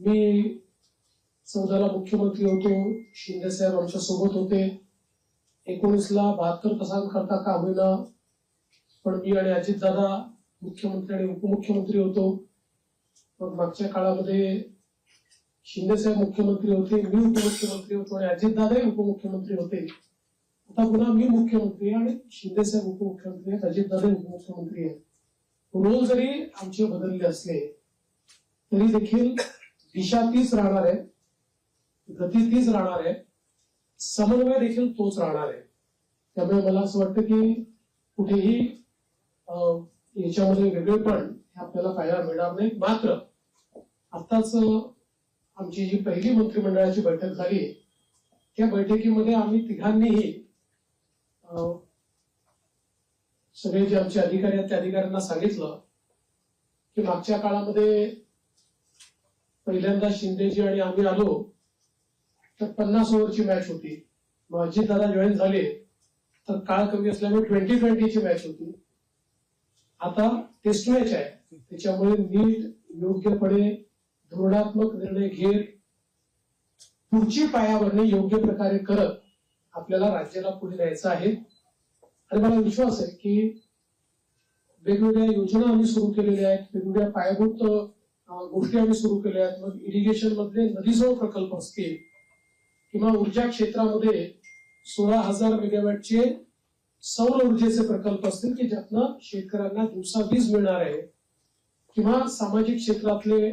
मी 14ला मुख्यमंत्री होतो, शिंदे साहेब आमच्या सोबत होते. 19ला 72 तासांकरता का होईना पण मी आणि अजितदादा मुख्यमंत्री आणि उपमुख्यमंत्री होतो. मग मागच्या काळामध्ये शिंदे साहेब मुख्यमंत्री होते, मी उपमुख्यमंत्री होतो आणि अजितदादाही उपमुख्यमंत्री होते. आता पुन्हा मी मुख्यमंत्री आणि शिंदे साहेब उपमुख्यमंत्री आहेत, अजितदादा उपमुख्यमंत्री आहेत. रोल जरी आमचे बदलले असले तरी देखील दिशा तीच राहणार आहे, गती तीच राहणार आहे, समन्वय देखील तोच राहणार आहे. त्यामुळे मला असं वाटतं की कुठेही याच्यामध्ये वेगळेपण हे आपल्याला पाहायला मिळणार नाही. मात्र आताच आमची जी पहिली मंत्रिमंडळाची बैठक झाली त्या बैठकीमध्ये आम्ही तिघांनीही सगळे जे आमचे अधिकारी आहेत त्या अधिकाऱ्यांना सांगितलं की मागच्या काळामध्ये पहिल्यांदा शिंदेजी आणि आम्ही आलो तर 50 ओव्हरची मॅच होती. मग अजितदादा जॉईन झाले तर काळ कमी असल्यामुळे 20-20ची मॅच होती. आता टेस्ट मॅच आहे, त्याच्यामुळे नीट योग्यपणे धोरणात्मक निर्णय घेत पुढची पायाभरणी योग्य प्रकारे करत आपल्याला राज्याला पुढे न्यायचं आहे. आणि मला विश्वास आहे की वेगवेगळ्या योजना आम्ही सुरू केलेल्या आहेत, वेगवेगळ्या पायाभूत गोष्टी आम्ही सुरू केल्या आहेत. मग इरिगेशन मधले नदीजोड प्रकल्प असतील किंवा ऊर्जा क्षेत्रामध्ये 16,000 मेगावॅटचे सौर ऊर्जेचे प्रकल्प असतील की ज्यातनं शेतकऱ्यांना दिवसा वीज मिळणार आहे, किंवा सामाजिक क्षेत्रातले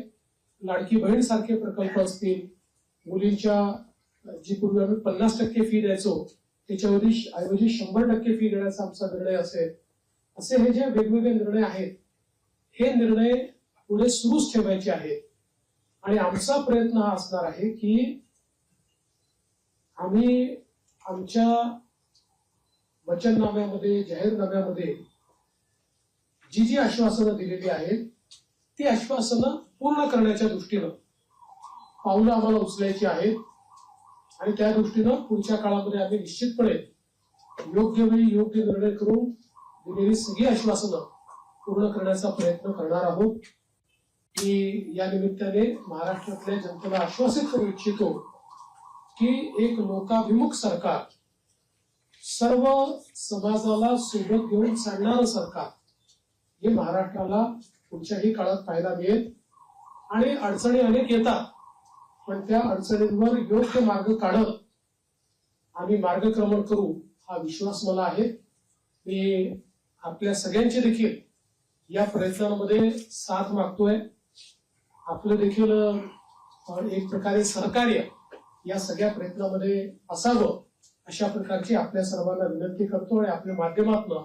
लाडकी बहीण सारखे प्रकल्प असतील, मुलींच्या जी पूर्वी आम्ही 50% फी द्यायचो त्याच्याऐवजी 100% फी देण्याचा आमचा निर्णय असेल. असे हे जे वेगवेगळे निर्णय आहेत हे निर्णय पुढे सुरूच ठेवायचे आहेत. आणि आमचा प्रयत्न हा असणार आहे की आम्ही आमच्या वचननाम्यामध्ये, जाहीरनाम्यामध्ये जी जी आश्वासनं दिलेली आहेत ती आश्वासनं पूर्ण करण्याच्या दृष्टीनं पावलं आम्हाला उचलायची आहेत. आणि त्या दृष्टीनं पुढच्या काळामध्ये आम्ही निश्चितपणे योग्य वेळी योग्य निर्णय करून दिलेली सगळी आश्वासनं पूर्ण करण्याचा प्रयत्न करणार आहोत. की या निमित्ताने महाराष्ट्रातल्या जनतेला आश्वासित करू इच्छितो की एक लोकाभिमुख सरकार, सर्व समाजाला सोबत घेऊन चालणारं सरकार हे महाराष्ट्राला पुढच्याही काळात पाहायला मिळेल. आणि अडचणी अनेक येतात पण त्या अडचणींवर योग्य मार्ग काढत आम्ही मार्गक्रमण करू हा विश्वास मला आहे. मी आपल्या सगळ्यांची देखील या प्रयत्नांमध्ये साथ मागतोय. आपलं देखील एक प्रकारे सहकार्य या सगळ्या प्रयत्नामध्ये असावं अशा प्रकारची आपल्या सर्वांना विनंती करतो. आणि आपल्या माध्यमातून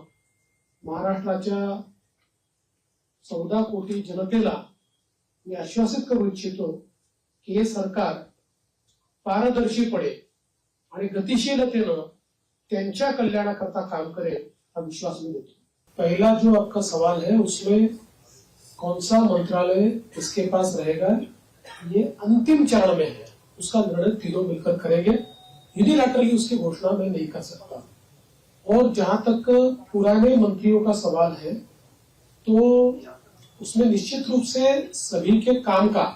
महाराष्ट्राच्या 14 कोटी जनतेला मी आश्वासित करू इच्छितो की हे सरकार पारदर्शीपणे आणि गतिशीलतेनं त्यांच्या कल्याणाकरता काम करेल हा विश्वास मी देतो. पहला जो आपका सवाल है उसमें कौन सा मंत्रालय किसके पास रहेगा ये अंतिम चरण में है, उसका निर्णय तीनों मिलकर करेंगे. यूनिलैटरली उसकी घोषणा मैं नहीं कर सकता. और जहां तक पुराने मंत्रियों का सवाल है तो उसमें निश्चित रूप से सभी के काम का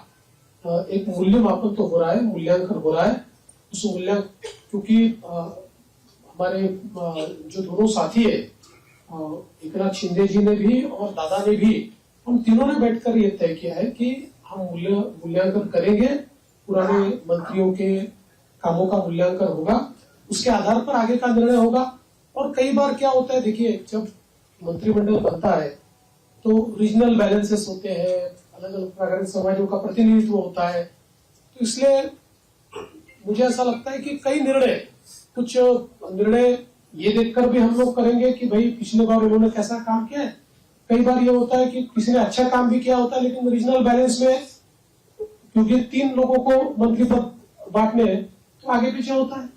एक मूल्यमापन तो हो रहा है, मूल्यांकन हो रहा है. उस मूल्यांकन क्योंकि हमारे जो दोनों साथी है एकनाथ शिंदे जी ने भी और दादा ने भी, हम तीनों ने बैठकर ये तय किया है कि हम मूल्यांकन करेंगे, पुराने मंत्रियों के कामों का मूल्यांकन होगा, उसके आधार पर आगे का निर्णय होगा. और कई बार क्या होता है, देखिए जब मंत्रिमंडल बनता है तो रीजनल बैलेंसेस होते हैं, अलग अलग प्रकार के समाजों का प्रतिनिधित्व होता है. तो इसलिए मुझे ऐसा लगता है कि कुछ निर्णय ये देखकर भी हम लोग करेंगे कि भाई पिछले बार उन्होंने कैसा काम किया है. कई बार ये होता है कि किसी ने अच्छा काम भी किया होता है लेकिन रीजनल बैलेंस में क्योंकि 3 लोगों को मंत्री पद बांटने तो आगे पीछे होता है.